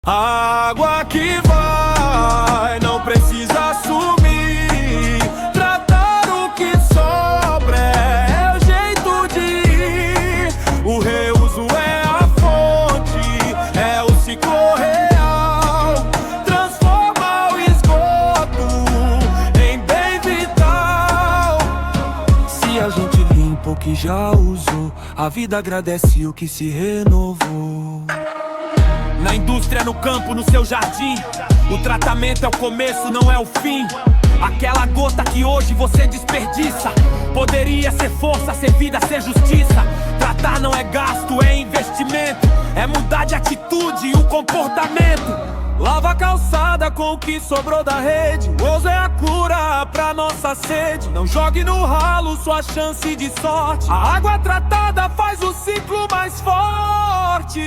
Água que vai, não precisa assumir. Tratar o que sobra é o jeito de ir. O reuso é a fonte, é o ciclo real. Transforma o esgoto em bem vital. Se a gente limpa o que já usou, a vida agradece o que se renovou. Na indústria, no campo, no seu jardim, o tratamento é o começo, não é o fim. Aquela gota que hoje você desperdiça poderia ser força, ser vida, ser justiça. Tratar não é gasto, é investimento. É mudar de atitude e o comportamento. Lava a calçada com o que sobrou da rede. O uso é a cura pra nossa sede. Não jogue no ralo sua chance de sorte. A água tratada faz o ciclo mais forte.